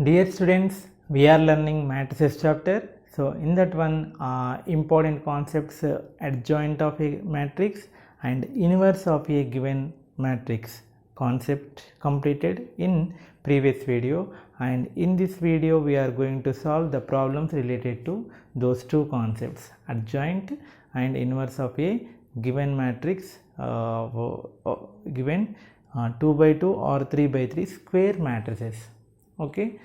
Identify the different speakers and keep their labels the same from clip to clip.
Speaker 1: Dear students, we are learning matrices chapter. So in that one, important concepts, adjoint of a matrix and inverse of a given matrix concept completed in previous video, and in this video we are going to solve the problems related to those two concepts, adjoint and inverse of a given matrix given 2 by 2 or 3 by 3 square matrices. Okay,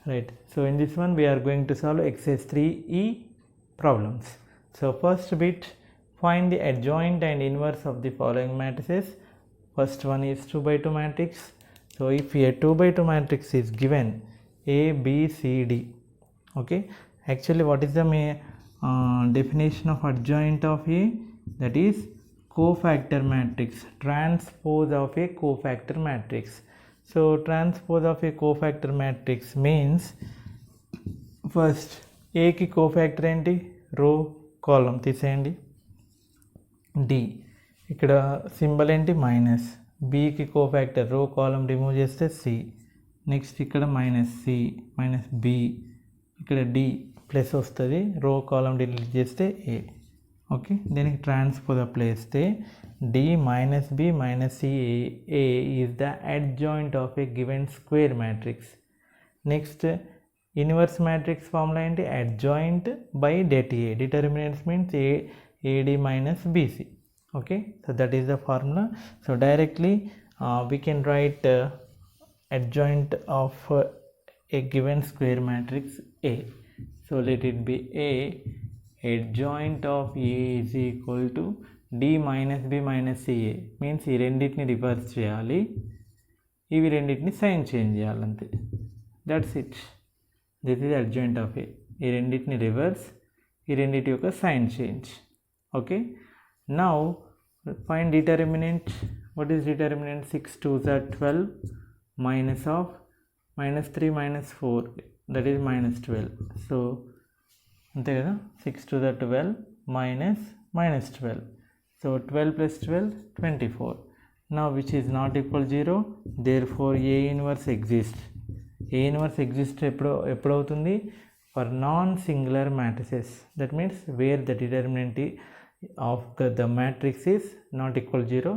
Speaker 1: right. So in this one we are going to solve exercise 3e problems. So first bit, find the adjoint and inverse of the following matrices. First one is 2 by 2 matrix. So if a 2 by 2 matrix is given A, B, C, D, okay, actually what is the definition of adjoint of A? That is cofactor matrix, transpose of a cofactor matrix. So transpose of a cofactor matrix means, first A ki cofactor enti, row column తీసేయండి, D ఇక్కడ symbol ఏంటి minus, B కి cofactor రో కాలం remove చేస్తే C, next ఇక్కడ minus C minus B, ఇక్కడ D plus వస్తుంది, రో కాలం డిలీట్ చేస్తే A. ఓకే, దీనికి ట్రాన్స్పోజ్ అప్లై చేస్తే D minus B minus C A is the adjoint of a given square matrix. Next, inverse matrix formula ఏంటి, adjoint by det A. Determinants means AD minus BC. Okay, so that is the formula. So directly we can write adjoint of a given square matrix A. So let it be A. Adjoint of A is equal to D minus B minus CA. Means ఈ రెండింటిని reverse చేయాలి, ఇవి రెండింటిని sign change చేయాలంతే. That's it. This is adjoint of A. ఈ రెండింటిని reverse, ఈ రెండింటి యొక్క sign change. Okay, now find determinant. What is determinant? 6 2s are 12 minus of minus 3 minus 4, that is minus 12. So అంతే కదా, 6 2s are 12 minus 12. So 12 plus 12, 24. Now which is not equal 0, therefore A inverse exists. A inverse exists ఎప్పుడు అవుతుంది? For non-singular matrices. That means where the determinant of the matrix is not equal 0,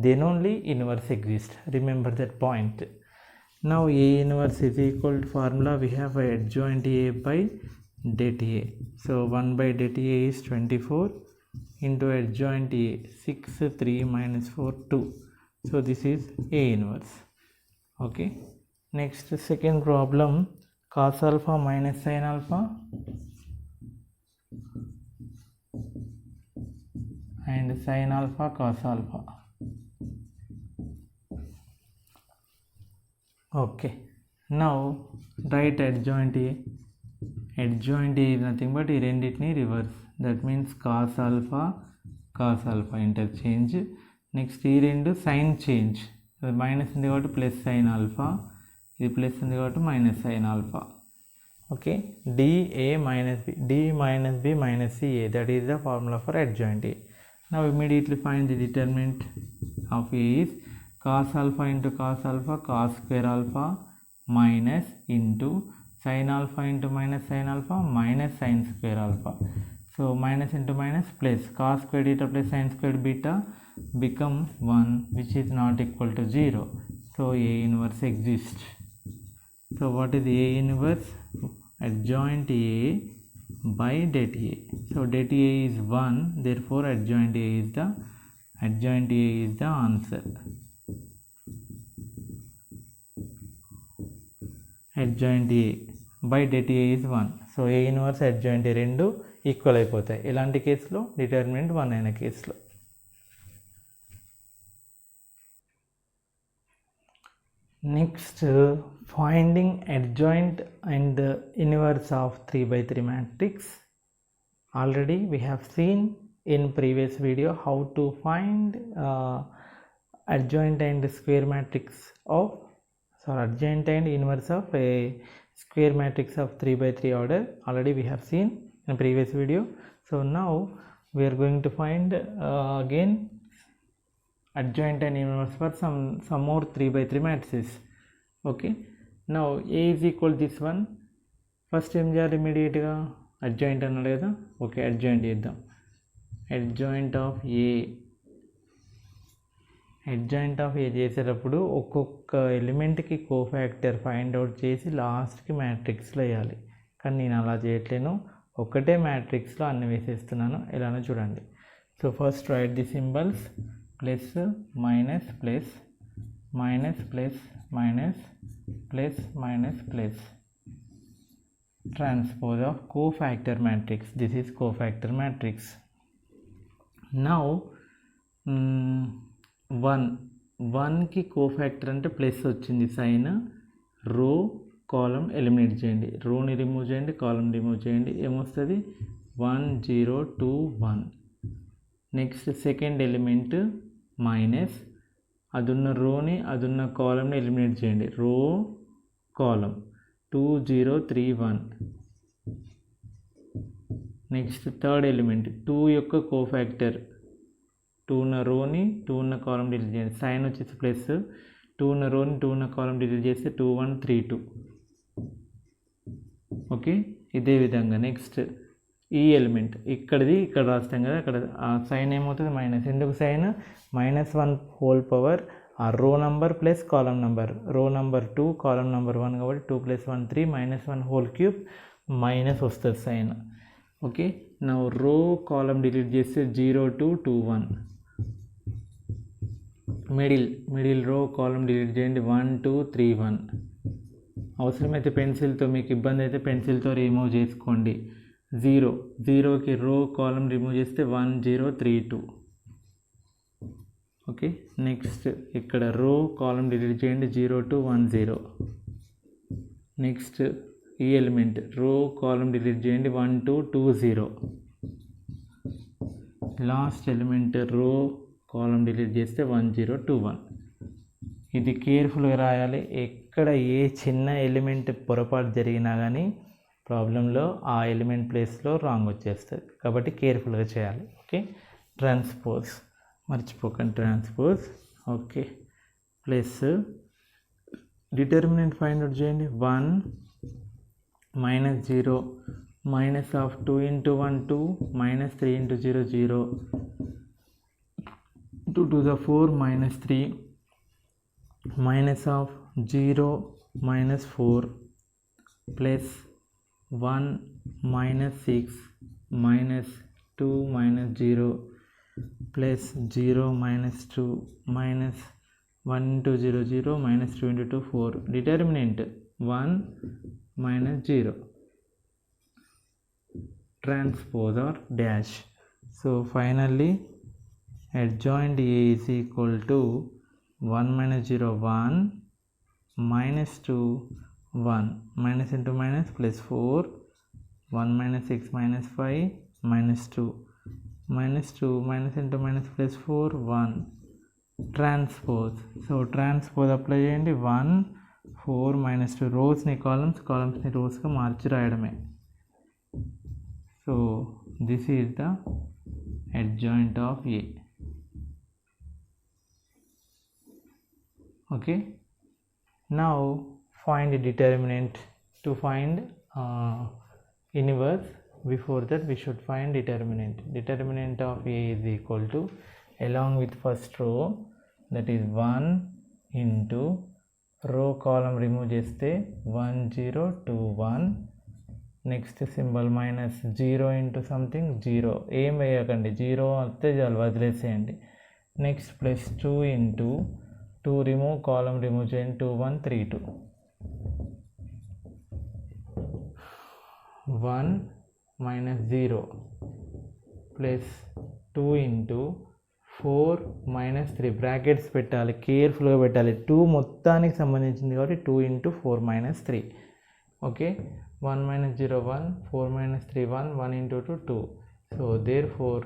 Speaker 1: then only inverse exists. Remember that point. Now A inverse is equal to formula, we have adjoint A by det A. So 1 by det A is 24 into adjoint A, 6 3 minus 4 2. So this is A inverse. Okay, next second problem, cos alpha minus sin alpha and sin alpha cos alpha. Okay, now write adjoint A. Adjoint A is nothing but ఈ రెండింటిని reverse, that means cos alpha interchange. Next ఈ రెండు sign change, అది minus ఉంది కాబట్టి plus sign alpha, ఇది plus ఉంది కాబట్టి minus sign alpha. Okay, DA minus B, D minus B minus CA, that is the formula for adjoint A. Now immediately find the determinant of A is cos alpha into cos alpha, cos square alpha minus into sin alpha into minus sin alpha minus sin square alpha. So minus into minus plus cos squared beta plus sin squared beta become 1, which is not equal to 0. So A inverse exists. So what is A inverse? Adjoint A by det A. So det A is 1, therefore adjoint A is the answer. Adjoint A by det A is 1. So A inverse adjoint A రెండు equal అయిపోతాయి ఇలాంటి కేసులో, determinant 1 అయిన కేసులో. Next, finding adjoint and inverse of 3 by 3 matrix. Already we have seen in previous video how to find adjoint and square matrix of, adjoint and inverse of a square matrix of 3 by 3 order. Already we have seen in previous video. So now we are going to find again adjoint and inverse for some more 3 by 3 matrices. Okay, now A is equal this one. First ఏం చేయాలి, ఇమీడియట్గా adjoint అన్నాడు కదా, okay adjoint చేద్దాం. Adjoint of A, adjoint of A చేసేటప్పుడు ఒక్కొక్క ఎలిమెంట్కి cofactor find out చేసి లాస్ట్కి మ్యాట్రిక్స్లో వేయాలి. కానీ నేను అలా చేయట్లేను, ఒకటే మ్యాట్రిక్స్లో అన్ని వేసేస్తున్నాను. ఎలానో చూడండి. So first right the symbols, plus minus plus minus plus minus plus minus plus, transpose of cofactor matrix. This is cofactor matrix. Now 1 కి కోఫాక్టర్ అంటే ప్లస్ వచ్చింది సైన్, రో కాలం ఎలిమినేట్ చేయండి, రోని రిమూవ్ చేయండి, కాలం రిమూవ్ చేయండి, ఏమొస్తుంది 1 0 2 1. నెక్స్ట్ సెకండ్ ఎలిమెంట్ మైనస్, అదున్న రోని అదున్న కాలంని ఎలిమినేట్ చేయండి, రో కాలం 2 0 3 1. నెక్స్ట్ థర్డ్ ఎలిమెంట్ 2 యొక్క కోఫాక్టర్, 2 ఉన్న రోని 2 ఉన్న కాలం డిలీట్ చేయండి, సైన్ వచ్చేసి ప్లస్, 2 ఉన్న రోని 2 ఉన్న కాలం డిలీట్ చేస్తే 2 1 3 2. ఓకే, ఇదే విధంగా నెక్స్ట్ ఈ ఎలిమెంట్ ఇక్కడిది ఇక్కడ రాస్తాం కదా, అక్కడ ఆ సైన్ ఏమవుతుంది మైనస్, ఎందుకు సైన్ -1 హోల్ పవర్ ఆ రో నంబర్ ప్లస్ కాలం నంబర్, రో నంబర్ 2 కాలం నంబర్ 1 కాబట్టి 2 + 1 3 -1 హోల్ క్యూబ్ మైనస్ వస్తుంది సైన్. ఓకే, నా రో కాలం డిలీట్ చేస్తే 0 2 2 1. మిడిల్ రో కాలం డిలీట్ చేయండి 1 2 3 1. అవసరమైతే పెన్సిల్తో, మీకు ఇబ్బంది అయితే పెన్సిల్తో రిమూవ్ చేసుకోండి. 0కి రో కాలం రిమూవ్ చేస్తే 1 0 3 2. ఓకే, నెక్స్ట్ ఇక్కడ రో కాలం డిలీట్ చేయండి 0 2 1 0. నెక్స్ట్ ఈ ఎలిమెంట్ రో కాలం డిలీట్ చేయండి 1 2 2 0. లాస్ట్ ఎలిమెంట్ రో కాలం డిలీట్ చేస్తే 1 0 2 1. ఇది కేర్ఫుల్గా రాయాలి, ఎక్కడ ఏ చిన్న ఎలిమెంట్ పొరపాటు జరిగినా కానీ ప్రాబ్లంలో ఆ ఎలిమెంట్ ప్లేస్లో రాంగ్ వచ్చేస్తుంది, కాబట్టి కేర్ఫుల్గా చేయాలి. ఓకే, ట్రాన్స్పోజ్ మర్చిపోకండి, transpose. Okay, plus determinant find out చేయండి 1 -0 minus of 2 × 1 2 -3 × 0 0 2 to the 4 -3 minus of 0 -4 plus 1 -6 minus 2 -0 plus 0 -2 minus 1 × 0 0 minus 2 × 2 4. Determinant 1 -0. Transpose or dash. So finally adjoint A is equal to 1 -0 1 -2 1 minus into minus plus 4 1 -6 -5 -2 -2 minus into minus plus 4 1. Transpose. So transpose apply చేయండి 1 4 -2 రోస్ని కాలమ్స్ని రోస్గా మార్చి రాయడమే. So this is the adjoint of A. Okay, now find the determinant. To find inverse, before that we should find determinant. Determinant of A is equal to, along with first row, that is 1 into row column remove చేస్తే 1 0 2 1. Next symbol minus 0 into something 0, ఏం వేయకండి, 0 వస్తే చాలు వదిలేసేయండి. Next plus 2 into 2 remove, కాలం remove చేయండి 2 1 3 2. 1 -0 plus 2 into 4 -3 brackets పెట్టాలి, కేర్ఫుల్గా పెట్టాలి, 2 మొత్తానికి సంబంధించింది కాబట్టి 2 into 4 -3. Okay, 1 -0 1 4 -3 1 1 into 2 2. So therefore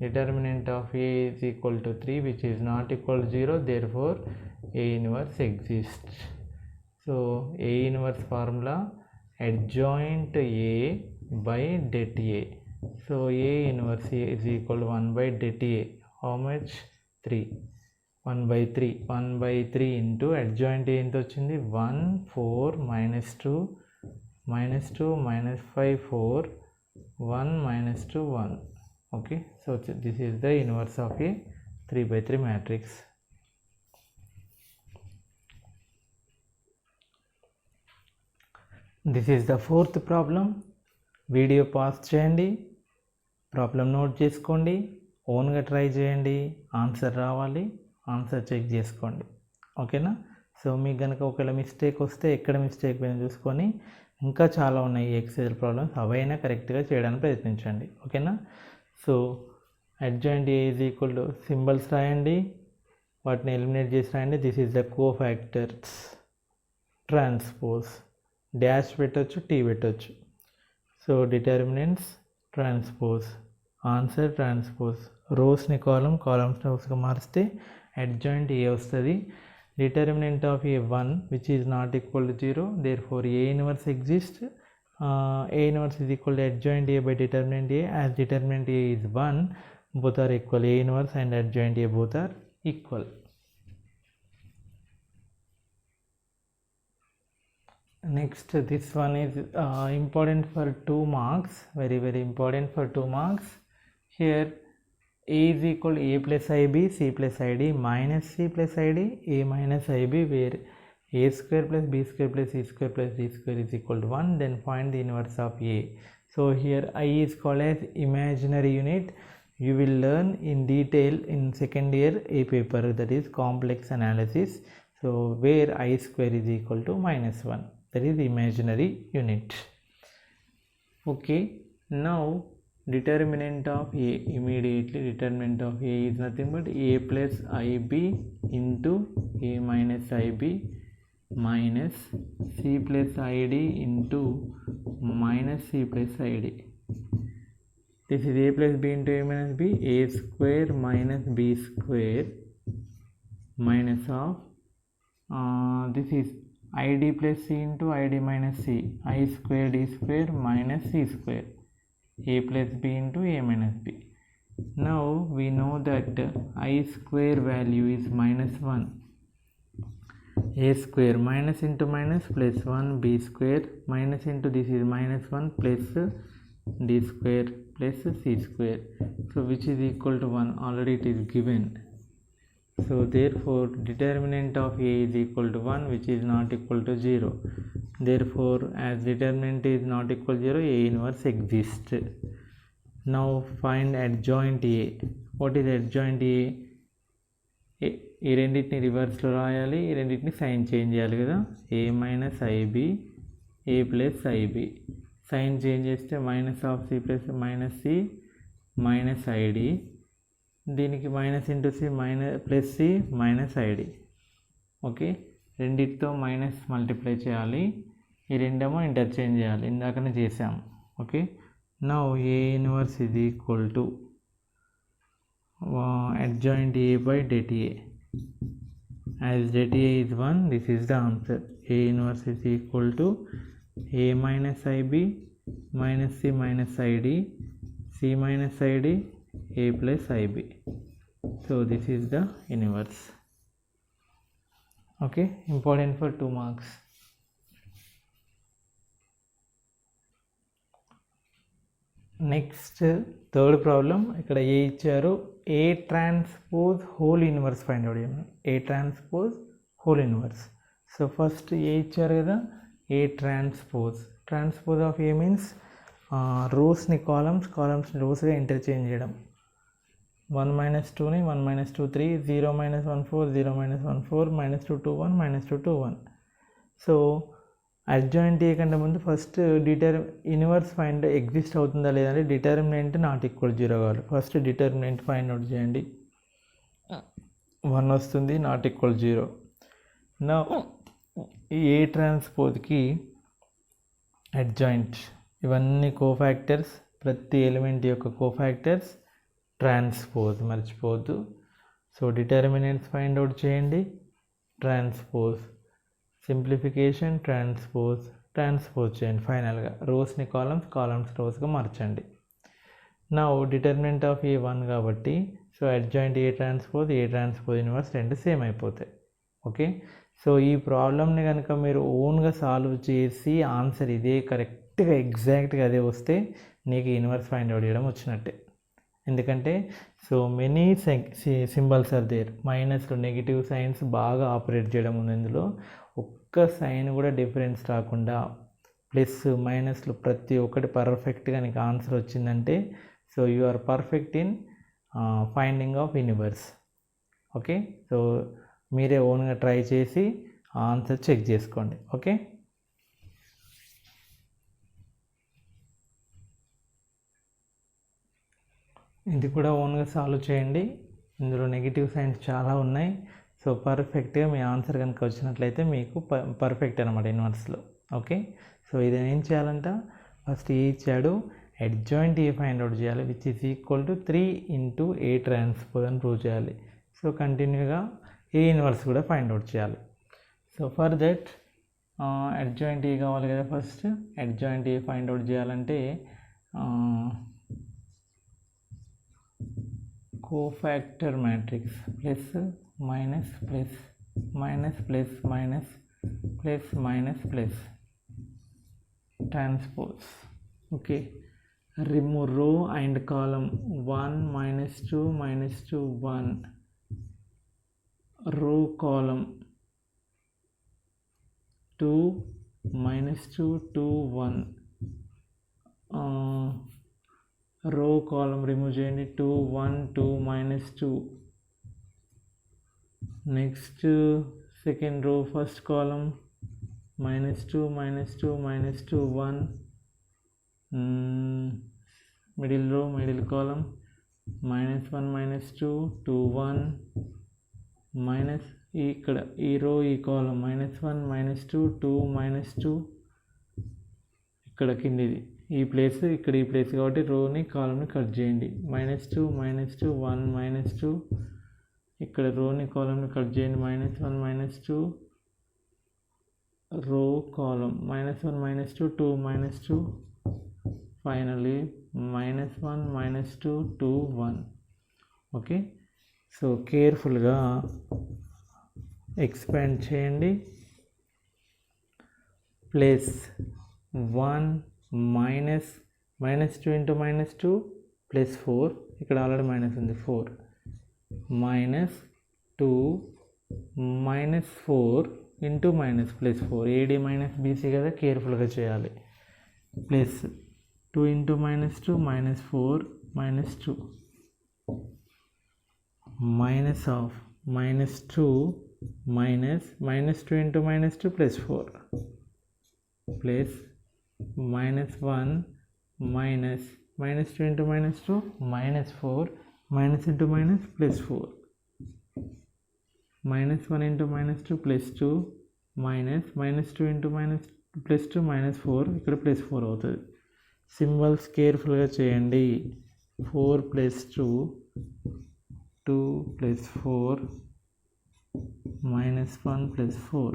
Speaker 1: determinant of A is equal to 3, which is not equal to 0, therefore A inverse exists. So A inverse formula, adjoint A by det A. So A inverse A is equal to 1 by det A. How much? 3. 1/3 into adjoint ఎంత వచ్చింది 1 4 -2 -2 -5 4 1 -2 1. Okay, so this is the inverse of a 3/3 matrix. This is the fourth problem. Video pass చేయండి, problem note చేసుకోండి, ఓన్గా try చేయండి, answer రావాలి, answer check చేసుకోండి. ఓకేనా? So మీకు కనుక ఒకవేళ మిస్టేక్ వస్తే ఎక్కడ మిస్టేక్ పోయినా చూసుకొని, ఇంకా చాలా ఉన్నాయి ఎక్సైజ్ ప్రాబ్లమ్స్, అవైనా కరెక్ట్గా చేయడానికి ప్రయత్నించండి. ఓకేనా? So adjoint A is equal to symbols రాయండి, వాటిని ఎలిమినేట్ చేసి రాయండి. This is the cofactors, transpose, dash పెట్టవచ్చు, టీ పెట్టవచ్చు. So determinants transpose, answer transpose, రోస్ని కాలమ్స్ రోస్గా మారిస్తే అడ్జాయింట్ ఏ వస్తుంది. Determinant of A 1 which is not equal to 0, therefore A inverse exist. A inverse is equal to adjoint A by determinant A, as determinant A is 1, both are equal. A inverse and adjoint A both are equal. Next, this one is important for 2 marks, very important for 2 marks. Here A is equal to A plus IB, C plus ID minus C plus ID, A minus IB, where A square plus B square plus C square plus D square is equal to 1. Then find the inverse of A. So here I is called as imaginary unit. You will learn in detail in second year A paper, that is complex analysis. So where I square is equal to -1, that is imaginary unit. Okay, now determinant of A, immediately determinant of A is nothing but A plus IB into A minus IB minus C plus ID into minus C plus ID. This is A plus B into A minus B, A square minus B square minus of this is ID plus C into ID minus C, I square D square minus C square, A plus B into A minus B. Now we know that I square value is -1. A square minus into minus plus 1, B square minus into this is -1 plus D square plus C square, so which is equal to 1, already it is given. So therefore determinant of A is equal to 1, which is not equal to 0. Therefore as determinant is not equal to 0, A inverse exists. Now find adjoint A. What is adjoint A? ఈ రెండింటిని రివర్స్లో రాయాలి, ఈ రెండింటిని sign change చేయాలి కదా. A minus IB, A plus IB, sign change చేస్తే minus of C plus minus C minus ID, దీనికి minus into C minus plus C minus ID. Okay, రెండింటితో మైనస్ మల్టిప్లై చేయాలి, ఈ రెండేమో ఇంటర్చేంజ్ చేయాలి, ఇందాకనే చేసాము. Okay, now A inverse is equal to adjoint A by det A. As det A is 1, this is the answer. A inverse is equal to A minus IB minus C minus ID, C minus ID, A plus IB. So this is the inverse. Okay, important for 2 marks. Next third problem, ఇక్కడ A ఇచ్చారు, A transpose whole inverse find out చేయమని. A transpose whole inverse. So first A ఇచ్చారు కదా, A transpose of A means రోస్ని కాలమ్స్ని రోస్గా interchange చేయడం. 1 - 2ని 1 - 2 3, 0 - 1 4, 0 - 1 4, -2 2 1, -2 2 1. సో అడ్జాయింట్ ఏ కంటే ముందు ఫస్ట్ ఇన్వర్స్ ఫైండ్ ఎగ్జిస్ట్ అవుతుందా లేదంటే డిటర్మినెంట్ నాట్ ఈక్వల్ 0 కావాలి. ఫస్ట్ డిటర్మినెంట్ ఫైండ్ అవుట్ చేయండి, 1 వస్తుంది, నాట్ ఈక్వల్ 0. నా ఏ ట్రాన్స్పోజ్కి అడ్జాయింట్ ఇవన్నీ కోఫాక్టర్స్, ప్రతి ఎలిమెంట్ యొక్క కోఫాక్టర్స్ ట్రాన్స్పోజ్, మర్చిపోవద్దు. సో డిటర్మినెంట్స్ ఫైండ్ అవుట్ చేయండి, ట్రాన్స్పోజ్, సింప్లిఫికేషన్, ట్రాన్స్పోజ్ చేయండి. ఫైనల్గా రోస్ని కాలమ్స్ రోస్గా మార్చండి. నా డిటర్మినెంట్ ఆఫ్ ఏ 1 కాబట్టి so adjoint A transpose inverse రెండు సేమ్ అయిపోతాయి. ఓకే, సో ఈ ప్రాబ్లమ్ని కనుక మీరు ఓన్గా సాల్వ్ చేసి ఆన్సర్ ఇదే కరెక్ట్గా ఎగ్జాక్ట్గా అదే వస్తే నీకు ఇన్వర్స్ ఫైండ్ అవుట్ చేయడం వచ్చినట్టే. ఎందుకంటే so many symbols are there, మైనస్లో నెగిటివ్ సైన్స్ బాగా ఆపరేట్ చేయడం ఉంది ఇందులో. ఒక్క సైన్ కూడా డిఫరెన్స్ రాకుండా ప్లస్ మైనస్లో ప్రతి ఒక్కటి పర్ఫెక్ట్గా నీకు ఆన్సర్ వచ్చిందంటే so you are perfect in finding of universe. Okay, so మీరే ఓన్గా ట్రై చేసి ఆన్సర్ చెక్ చేసుకోండి. ఓకే, ఇది కూడా ఓన్గా సాల్వ్ చేయండి. ఇందులో నెగిటివ్ సైన్స్ చాలా ఉన్నాయి. సో పర్ఫెక్ట్గా మీ ఆన్సర్ కనుక వచ్చినట్లయితే మీకు పర్ఫెక్ట్ అనమాట ఇన్వర్స్లో. ఓకే, సో ఇది ఏం చేయాలంట, ఫస్ట్ ఏ ఇచ్చాడు, అడ్జాయింట్ ఏ ఫైండ్ అవుట్ చేయాలి, which is equal to 3 into A transpose అని ప్రూవ్ చేయాలి. సో కంటిన్యూగా ఏ ఇన్వర్స్ కూడా ఫైండ్ అవుట్ చేయాలి. So for that adjoint A కావాలి కదా. First adjoint A find out చేయాలంటే cofactor matrix plus minus plus minus plus minus plus minus plus transpose. Okay, remove row and column 1 -2 -2 1 row column 2 -2 2 1 row column remove చేయండి 2 1 2 -2. next second row first column -2 -2 -2 1 middle row middle column -1 -2 2 1 minus ఇక్కడ ఈ రో ఈ కాలం -1 -2 2 -2 ఇక్కడ కిందిది ఈ place ఇక్కడ ఈ place కాబట్టి రోని కాలంని కట్ చేయండి. -2 -2 1 -2 ఇక్కడ రోని కాలంని కట్ చేయండి. -1 -2 రో కాలం -1 -2 2 -2 ఫైనల్లీ -1 -2 2 1. ఓకే, సో కేర్ఫుల్గా ఎక్స్పాండ్ చేయండి. ప్లస్ 1 -2 ఇంటూ -2 ప్లస్ 4 ఇక్కడ ఆల్రెడీ మైనస్ ఉంది 4 -2 -4 into minus plus 4 AD minus BC కదా, కేర్ఫుల్గా చేయాలి. Plus 2 into -2 -4 -2 minus of -2 -2 into -2 plus 4 plus -1 -2 into -2 -4 minus into minus plus 4 -1 into -2 plus 2 -2 into plus 2 -4 ఇక్కడ plus 4 అవుతుంది. Symbols కేర్ఫుల్గా చేయండి. 4 plus 2 2 plus 4 minus 1 plus 4.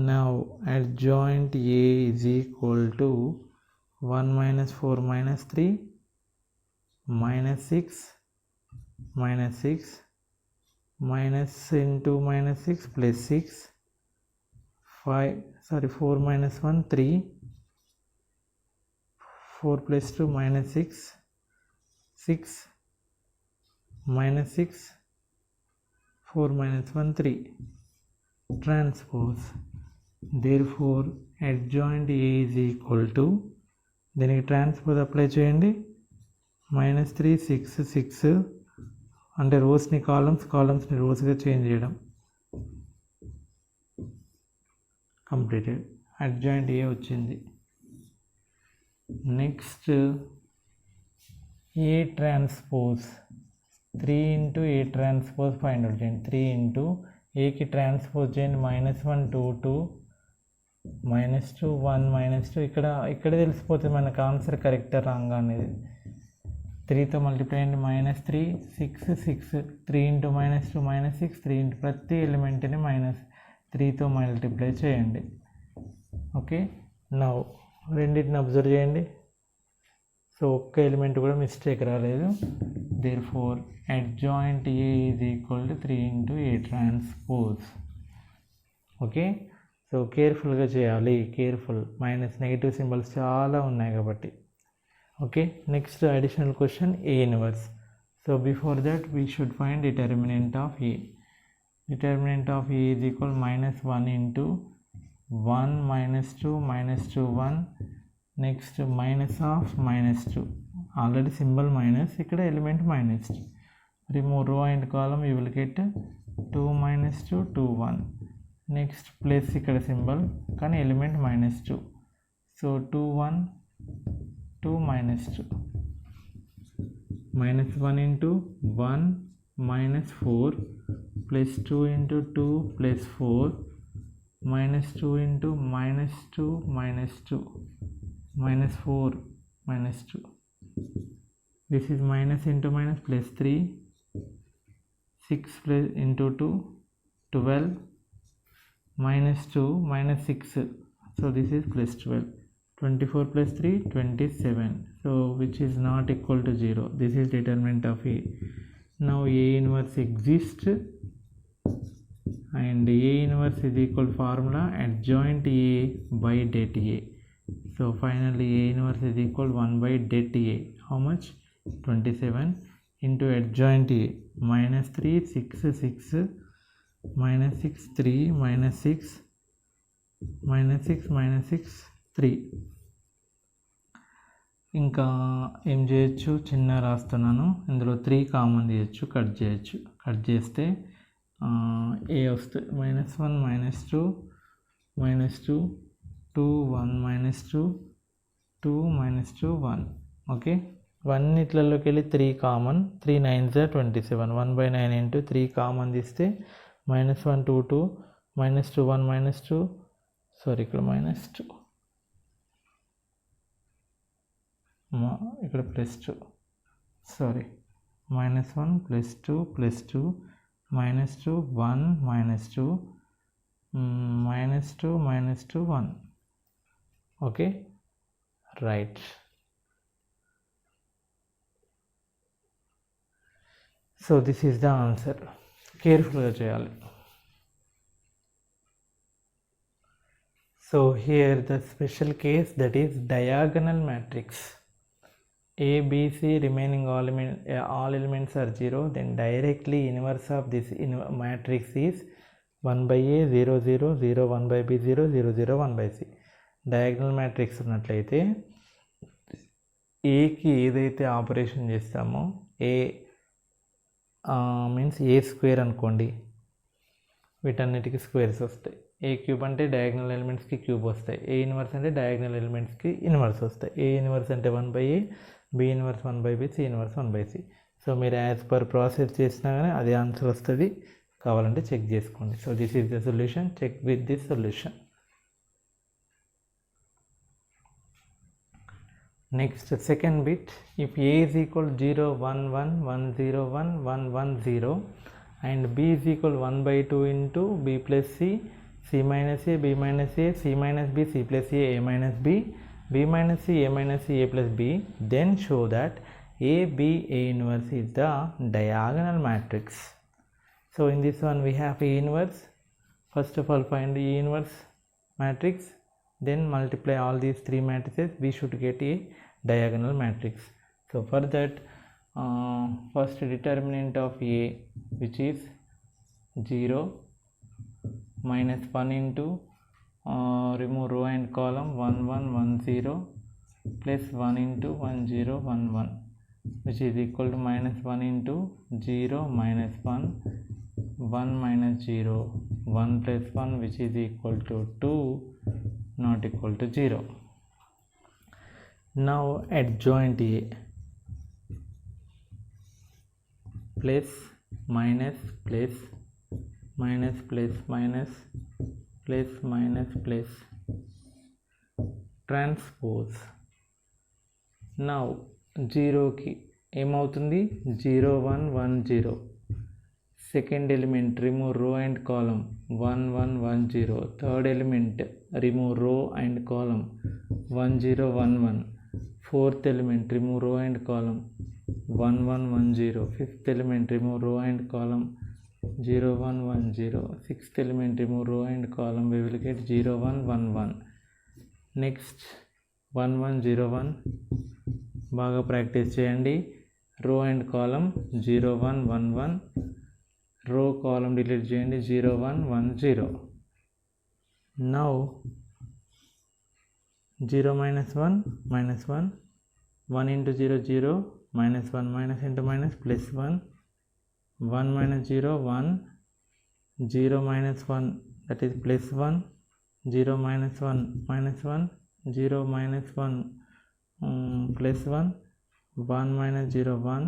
Speaker 1: Now adjoint A is equal to 1 minus 4 minus 3 minus 6 minus 6 minus into minus 6 plus 6 4 minus 1 3 4 plus 2 minus 6 6 minus 6 4 minus 1 3 transpose. Therefore adjoint A is equal to దీనికి transpose apply చేయండి. -3 6 6 అంటే రోస్ని కాలమ్స్ని రోస్గా change చేయడం. Completed. Adjoint ఏ వచ్చింది. Next A transpose 3 into A transpose find out చేయండి. 3 into ఏకి transpose చేయండి. -1 2 2 -2 1 -2 ఇక్కడ తెలిసిపోతుంది మనకు ఆన్సర్ కరెక్టా రాంగ్ అనేది. 3తో మల్టిప్లై చేయండి. -3 6 6 3 ఇంటూ -2 -6 3 ఇంటూ ప్రతి ఎలిమెంట్ని -3తో మల్టిప్లై చేయండి. ఓకే, నౌ రెండింటిని అబ్జర్వ్ చేయండి. సో ఒక్క ఎలిమెంట్ కూడా మిస్టేక్ రాలేదు. therefore adjoint A is equal to 3 into A transpose. Okay, so కేర్ఫుల్గా చేయాలి, కేర్ఫుల్, మైనస్ నెగిటివ్ సింబల్స్ చాలా ఉన్నాయి కాబట్టి. Okay, next additional question A inverse. So before that we should find determinant of A. Determinant of A is equal minus 1 into 1 minus 2 minus 2 1. Next minus of minus 2. Already symbol minus, ikkada element minus 2. Remove row and column, you will get 2 minus 2 2 1. Next place ikkada symbol kani element minus 2. So 2 1 2 minus 2. Minus 1 into 1 minus 4 plus 2 into 2 plus 4 minus 2 into minus 2 minus 2 minus 4 minus 2. This is minus into minus plus 3, 6 plus into 2 12 minus 2 minus 6. So this is plus 12. 24 plus 3 27. So which is not equal to 0. This is determinant of A. Now A inverse exists and A inverse is equal formula adjoint A by det A. So finally A inverse is equal 1 by det A. How much? 27 into adjoint A. Minus 3 6 6 minus 6 3 minus 6 minus 6 minus 6 3. ఇంకా ఏం చేయొచ్చు, చిన్న రాస్తున్నాను, ఇందులో 3 common తీయచ్చు, cut చేయొచ్చు. Cut చేస్తే A వస్తుంది minus 1 minus 2 minus 2 2 1 minus 2 2 minus 2 1. Okay, ఇట్లలోకి వెళ్ళి 3 common, 3 9s are 27. 1 by 9 into 3 common తీస్తే minus 1 2 2 minus 2 1 minus 2, సారీ ఇక్కడ minus 2, ఇక్కడ plus 2, sorry minus 1 plus 2 plus 2 minus 2 1 minus 2 minus 2 minus 2 1. Okay, right. So this is the answer. Carefully cheyali. So here the special case, that is diagonal matrix. A, B, C remaining all elements are 0, then directly inverse of this matrix is 1 by A 0 0 0 1 by B 0 0 0 1 by C. Diagonal matrix ఉన్నట్లయితే ఏకి ఏదైతే operation చేస్తామో, ఏ means ఏ square అనుకోండి, వీటన్నిటికీ squares వస్తాయి. A cube అంటే diagonal ఎలిమెంట్స్కి cube వస్తాయి, ఏ ఇన్వర్స్ అంటే డయాగ్నల్ ఎలిమెంట్స్కి ఇన్వర్స్ వస్తాయి. ఏ ఇన్వర్స్ అంటే 1 by A, B inverse 1 by B, C inverse 1 by C. So మీరు యాజ్ పర్ ప్రాసెస్ చేసినా కానీ అదే ఆన్సర్ వస్తుంది, కావాలంటే చెక్ చేసుకోండి. So this is the solution, check with this solution. Next, second bit, if A is equal 0 1 1 1 0 1 1 1 0 and B is equal 1 by 2 into B plus C, C minus A, B minus A, C minus B, C plus A, A minus B, B minus C, A minus C, A plus B, then show that A, B, A inverse is the diagonal matrix. So in this one we have A inverse. First of all find A inverse matrix, then multiply all these 3 matrices, we should get a diagonal matrix. So for that, first determinant of A, which is 0 minus 1 into remove row and column 1 1 1 0 plus 1 into 1 0 1 1, which is equal to minus 1 into 0 minus 1 1 minus 0 1 plus 1, which is equal to 2, not equal to 0. Now adjoint A, plus minus plus minus plus minus plus minus plus transpose. Now 0 ki ఏమవుతుంది, 0 1 1 0. Second element remove row and column 1 1 1 0. Third element remove row and column 1 0 1 1. fourth element remove row and column 1 1 1 0. Fifth element remove row and column 0 1 1 0. Sixth element remove row and column, we will get 0 1 1 1. Next 1 1 0 1 బాగా practice చేయండి. రో and కాలం 0 1 1 1, రో కాలం delete చేయండి 0 1 1 0. Now 0 minus 1 minus 1, 1 into 0 0, minus 1 minus into minus plus 1, 1 minus 0 1, 0 minus 1 that is plus 1, 0 minus 1 minus 1, 0 minus 1 plus 1, 1 minus 0 1,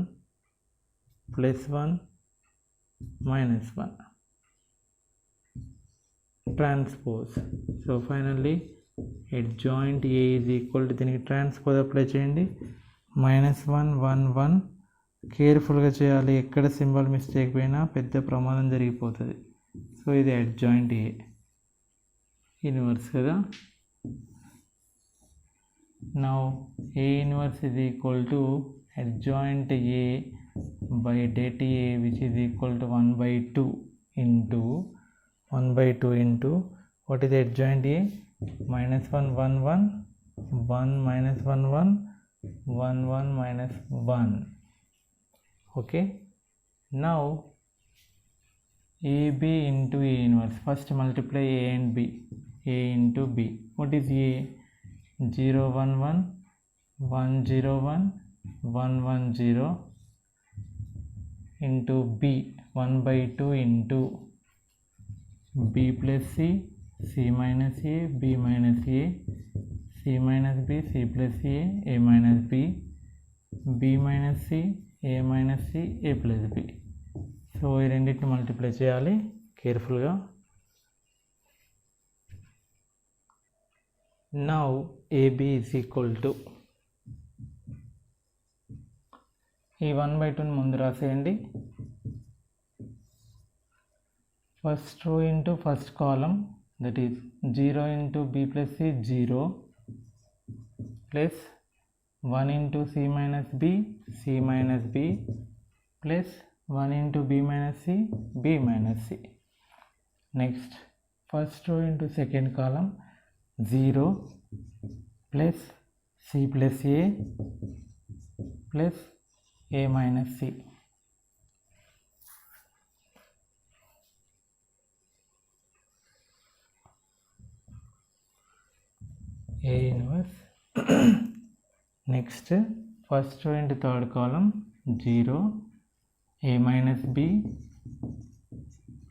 Speaker 1: plus 1 minus 1. Transpose. So finally adjoint A is equal to, దీనికి transpose apply చేయండి. -1 1 1. కేర్ఫుల్గా చేయాలి, ఎక్కడ symbol mistake పోయినా పెద్ద ప్రమాదం జరిగిపోతుంది. So ఇది అడ్జాయింట్ ఏ, ఇన్వర్స్ కదా. Now A inverse is equal to adjoint A by det A, which is equal to 1 by 2 into 1 by 2 into what is the adjoint A? -1 1 1, 1 minus 1 1, 1 1 minus 1. Okay, now AB into A inverse. First multiply A and B. A into B. What is A? 0 1 1, 1 0 1, 1 1 0 into B, 1 by 2 into B plus C, C minus A, B minus A, C minus B, C plus A minus B, B minus C, A minus C, A plus B. So ఈ రెండింటిని multiply చేయాలి కేర్ఫుల్గా. Now AB is equal to, ఈ 1 by 2 ముందు రాసేయండి. First row into first column, that is 0 into B plus C 0, plus 1 into C minus B, C minus B, plus 1 into B minus C, B minus C. Next first row into second column 0 plus C plus A plus A minus C. A inverse. Next first row into third column 0 A minus B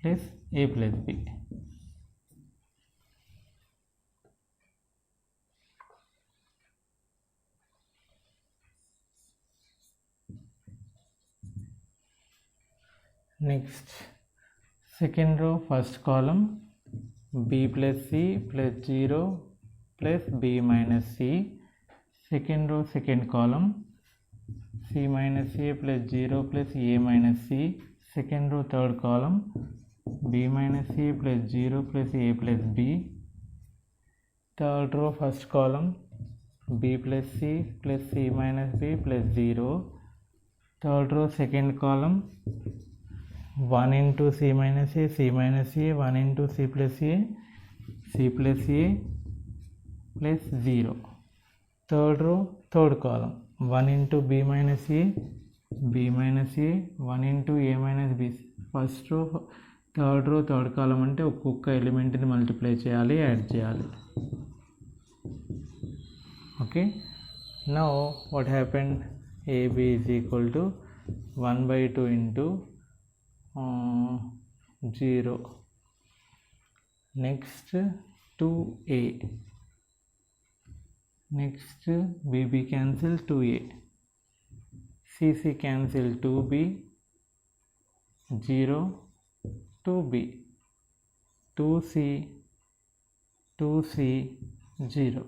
Speaker 1: plus A plus B. Next second row first column B plus C plus 0 plus B minus C. Second row second column C minus A plus 0 plus A minus C. Second row third column B minus A plus 0 plus A plus B. Third row first column B plus C plus C minus B plus 0. Third row second column 1 into C minus A, C minus A, 1 into C plus A, C plus A plus 0. Third row third column 1 into B minus A, B minus A, 1 into A minus B. First row third row third column అంటే ఒక్కొక్క ఎలిమెంట్ని multiply చేయాలి, add చేయాలి. Okay, now what happened? AB is equal to 1 by 2 into 0. Next 2A. Next BB cancel 2A. CC cancel 2B. 0 2B. 2C 2C 0.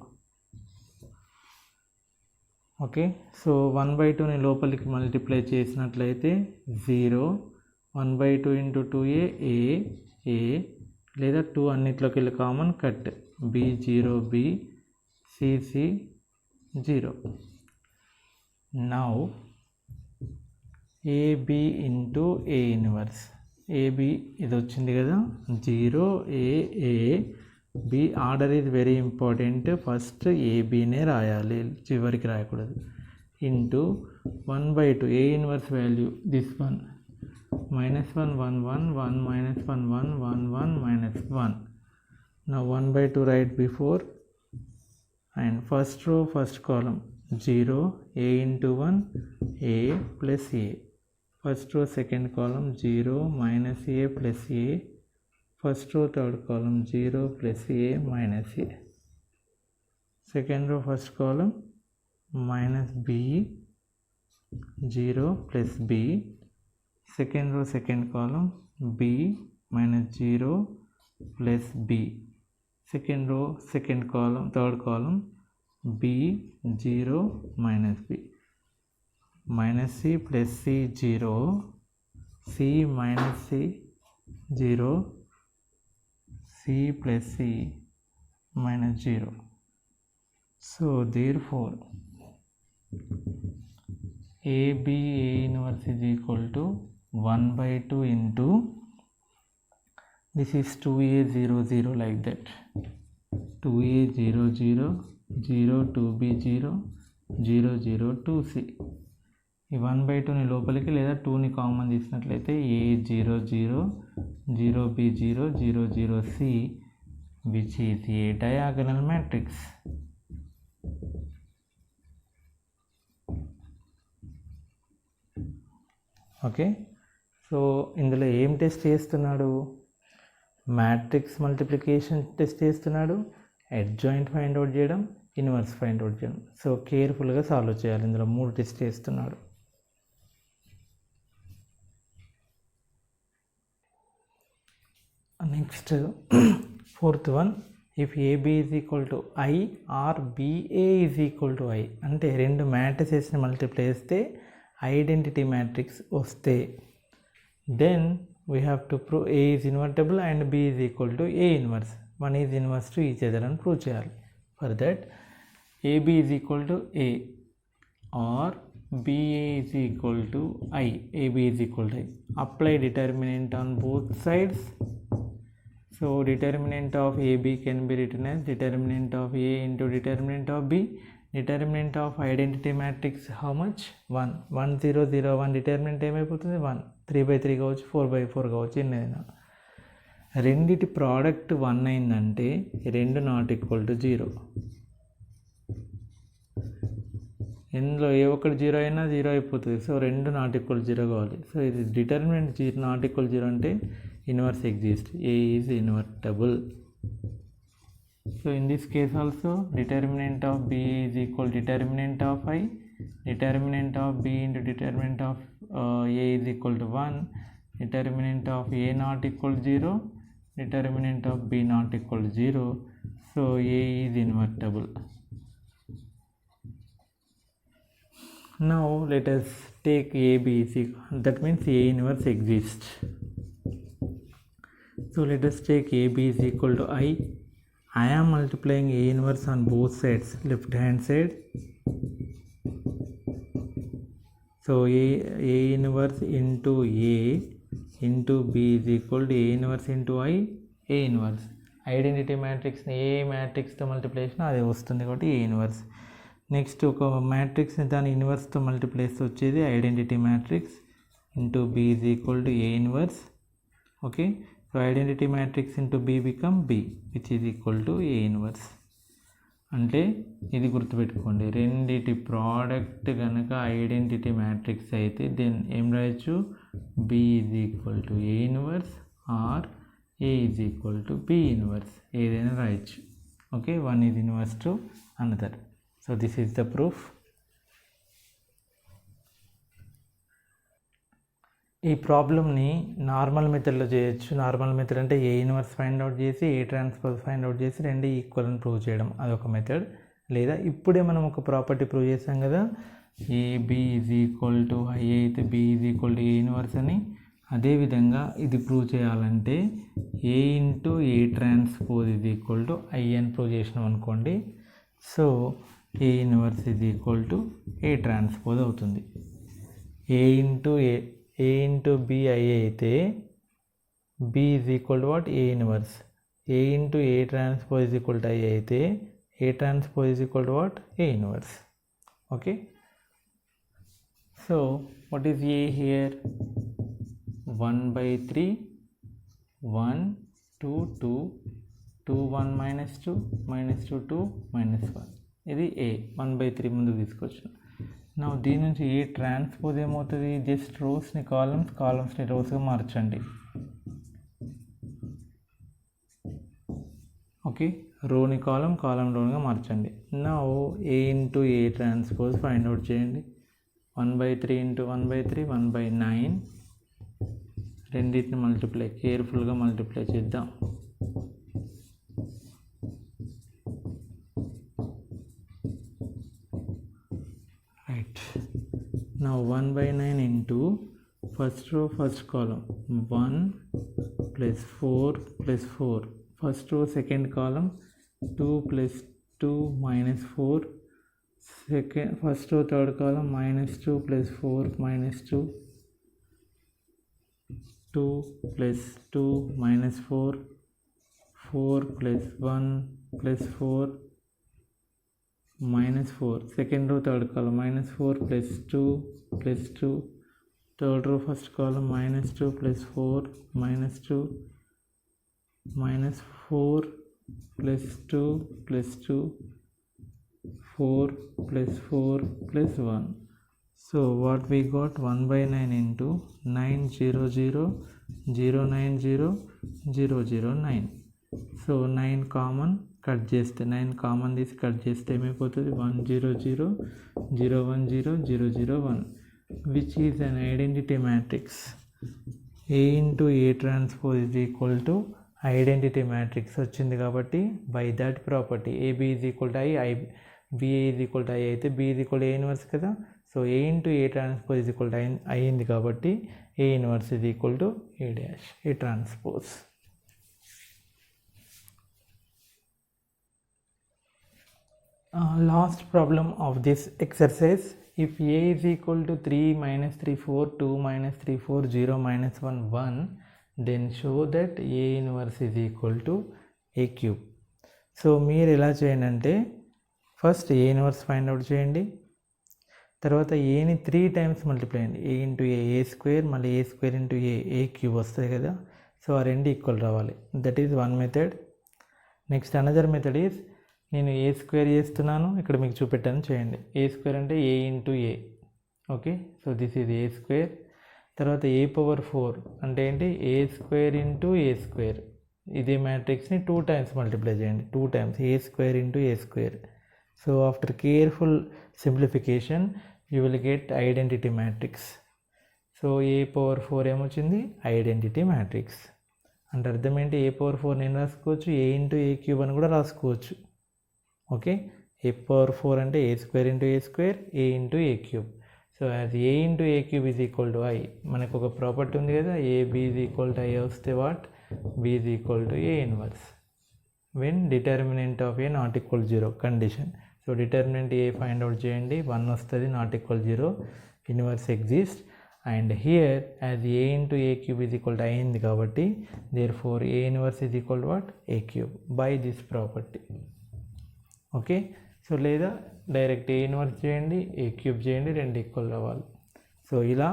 Speaker 1: Okay, so 1 by 2ని లోపలికి multiply చేసినట్లయితే 0, 1 by 2 into 2A A లేదా 2 అన్నిట్లోకి వెళ్ళి common cut B 0 B CC 0. now AB into A inverse. AB ఇది వచ్చింది కదా, 0 A B. Order is very important. First ఏబీనే రాయాలి, చివరికి రాయకూడదు. Into 1/2 A inverse value this one -1 1 1 1 -1 1 1 1 -1. now 1/2 right before and first row first column 0 A into 1 A plus A. first row second column 0 minus A plus A. first row third column 0 plus A minus A. second row first column minus B 0 plus B. second row second column B minus 0 plus B. second row second column third column B 0 minus B. minus C plus C 0 C minus C 0 C plus C minus 0. so therefore AB A inverse is equal to 1/2 into this is 2A 0 0 like that, 2A 0 0 0 2B 0 0 0 2C. ఈ 1/2ని లోపలికి లేదా 2ని common తీసినట్లయితే A 0 0 0 B 0 0 0 C which is a diagonal matrix. ఓకే, సో ఇందులో ఏం test చేస్తున్నాడు? Matrix multiplication test చేస్తున్నాడు, అడ్జాయింట్ ఫైండ్ అవుట్ చేయడం, ఇన్వర్స్ ఫైండ్ అవుట్ చేయడం. సో కేర్ఫుల్గా సాల్వ్ చేయాలి. ఇందులో 3 టెస్ట్ చేస్తున్నాడు. Next fourth one, if AB is equal to I or BA is equal to I అంటే 2 మ్యాట్రిసెస్ని మల్టిప్లై చేస్తే ఐడెంటిటీ మ్యాట్రిక్స్ వస్తే then we have to prove A is invertible and B is equal to A inverse. One is inverse to each other and prove చేయాలి. For that AB is equal to A or BA is equal to I. AB is equal to I. Apply determinant on both sides. So determinant of AB can be written as determinant of A into determinant of B. Determinant of identity matrix how much? 1 1 0 0 1. determinant ఏమైపోతుంది? 1. 3/3 కావచ్చు, 4/4 కావచ్చు, ఎన్నైనా. రెండిటి product 1 అయిందంటే 2 not equal to 0. ఇందులో ఏ ఒక్కటి 0 అయినా 0 అయిపోతుంది. సో 2 నాట్ ఈక్వల్ 0 కావాలి. సో ఇది డిటర్మినెంట్ నాట్ ఈక్వల్ 0 అంటే inverse exist. A is invertible. So in this case also determinant of B is equal determinant of I. Determinant of B into determinant of A is equal to 1. Determinant of A not equal 0. Determinant of B not equal 0. So A is invertible. Now let us take AB is equal, that means A inverse exists. So let us take AB is equal to I. I am multiplying A inverse on both sides, left hand side. So A inverse into A into B is equal to A inverse into I, A inverse. Identity matrix A matrix తో multiplication అదే వస్తుంది కాబట్టి A inverse. Next ఒక మ్యాట్రిక్స్ని దాని ఇన్వర్స్తో multiply చేస్తే వచ్చేది identity matrix into B is equal to A inverse. Okay, so identity matrix into B become B which is equal to A inverse. అంటే ఇది గుర్తుపెట్టుకోండి, రెండిటి ప్రోడక్ట్ కనుక ఐడెంటిటీ మ్యాట్రిక్స్ అయితే దెన్ ఏం రాయొచ్చు? B is equal to A inverse or A is equal to B inverse, ఏదైనా రాయొచ్చు. ఓకే, one is inverse to another. So this is the proof. ఈ ప్రాబ్లమ్ని నార్మల్ మెథడ్లో చేయొచ్చు. నార్మల్ మెథడ్ అంటే ఏ ఇన్వర్స్ ఫైండ్ అవుట్ చేసి ఏ ట్రాన్స్పోజ్ ఫైండ్ అవుట్ చేసి రెండు ఈక్వల్ అని ప్రూవ్ చేయడం, అదొక మెథడ్. లేదా ఇప్పుడే మనం ఒక ప్రాపర్టీ ప్రూవ్ చేసాం కదా, AB is equal to I అయితే B is equal to A inverse అని. అదేవిధంగా ఇది ప్రూవ్ చేయాలంటే A into A transpose is equal to I అని ప్రూవ్ చేసినాం అనుకోండి. So A inverse is equal to A transpose అవుతుంది. ఏ ఇంటూ బి ఐ అయితే B is equal to what A inverse. A into A transpose is equal to I అయితే A transpose is equal to what A inverse. Okay, so what is A here? 1/3 1 2 2 2 1 minus 2 2 minus 1. ఇది A 1/3 ముందుకు తీసుకొచ్చిన. నా దీని నుంచి A transpose ఏమవుతుంది? Just రోస్ని కాలమ్స్ని రోస్గా మార్చండి. ఓకే, రోని కాలం రోగా మార్చండి. నా A into A transpose find out చేయండి. 1/3 ఇంటూ 1/3 1/9. రెండింటిని మల్టిప్లై కేర్ఫుల్గా మల్టిప్లై చేద్దాం. రైట్, నా 1/9 into first row first column 1 + 4 + 4. First row second column 2 + 2 - 4. first row third column -2 + 4 -2 2 + 2 - 4 4 + 1 + 4 -4. second row third column -4 + 2 + 2. third row first column -2 + 4 -2 -4 + 2 + 2 4 + 4 + 1. So what we got? 1/9 into 900 090 009. So 9 common cut చేస్తే 9 common తీసి cut చేస్తే ఏమైపోతుంది? 100 010 001, which is an identity matrix. A into A transpose is equal to identity matrix వచ్చింది కాబట్టి by that property AB is equal to I BA is equal to I అయితే B is equal to A inverse కదా. So A into A transpose is equal to I అయింది కాబట్టి A inverse is equal to A dash A transpose. Last problem of this exercise. If A is equal to 3 - 3 4 2 - 3 4 0 - 1 1, then show that A inverse is equal to A cube. So మీరు ఎలా చేయండి అంటే first ఏ inverse find out చేయండి. తర్వాత ఏని 3 times multiply చేయండి. ఏ into A square మళ్ళీ ఏ square into A cube వస్తుంది కదా. సో ఆ రెండు ఈక్వల్ రావాలి. That is one method. Next another method is నేను ఏ స్క్వేర్ చేస్తున్నాను, ఇక్కడ మీకు చూపెట్టాను చేయండి. ఏ స్క్వేర్ అంటే A into A. Okay, so this is A square. తర్వాత A⁴ అంటే ఏంటి? A square into A square. ఇదే మ్యాట్రిక్స్ని 2 టైమ్స్ మల్టిప్లై చేయండి. 2 times A square into A square. So after careful simplification you will get identity matrix. So A⁴ ఏమొచ్చింది? Identity matrix. అంటే అర్థం ఏంటి? A⁴ నేను రాసుకోవచ్చు, ఏ ఇంటూ ఏ క్యూబ్ అని కూడా రాసుకోవచ్చు. ఓకే, A⁴ అంటే A square into A square, A into A cube. So as A into A cube is equal to I, మనకు ఒక ప్రాపర్టీ ఉంది కదా, AB is equal to I వస్తే what? B is equal to A inverse when determinant of A not equal 0 condition. So determinant A find out చేయండి, 1 వస్తుంది, not equal 0, inverse exist. And here as A into A cube is equal to I అయింది కాబట్టి therefore A inverse is equal to what? A cube by this property. Okay, so లేదా direct A inverse చేయండి, A cube చేయండి, రెండు equal రావాలి. So ఇలా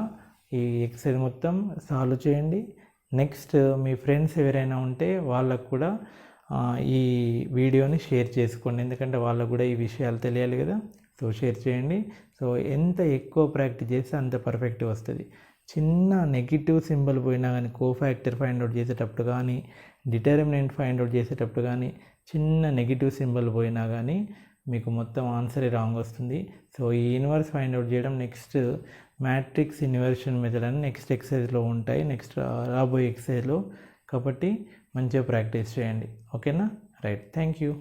Speaker 1: ఈ excise మొత్తం సాల్వ్ చేయండి. నెక్స్ట్ మీ ఫ్రెండ్స్ ఎవరైనా ఉంటే వాళ్ళకు కూడా ఈ వీడియోని షేర్ చేసుకోండి, ఎందుకంటే వాళ్ళకు కూడా ఈ విషయాలు తెలియాలి కదా. సో షేర్ చేయండి. సో ఎంత ఎక్కువ ప్రాక్టీస్ చేస్తే అంత పర్ఫెక్ట్ వస్తుంది. చిన్న నెగిటివ్ సింబల్ పోయినా కానీ, కోఫ్యాక్టర్ ఫైండ్ అవుట్ చేసేటప్పుడు కానీ, డిటర్మినెంట్ ఫైండ్ అవుట్ చేసేటప్పుడు కానీ, చిన్న నెగిటివ్ సింబల్ పోయినా కానీ మీకు మొత్తం ఆన్సరే రాంగ్ వస్తుంది. సో ఈ ఇన్వర్స్ ఫైండ్ అవుట్ చేయడం నెక్స్ట్ మ్యాట్రిక్స్ ఇన్వర్షన్ మెథడ్ అని నెక్స్ట్ ఎక్సర్సైజ్లో ఉంటాయి, నెక్స్ట్ రాబోయే ఎక్సర్సైజ్లో. కాబట్టి మంచిగా ప్రాక్టీస్ చేయండి. ఓకేనా? Right, thank you.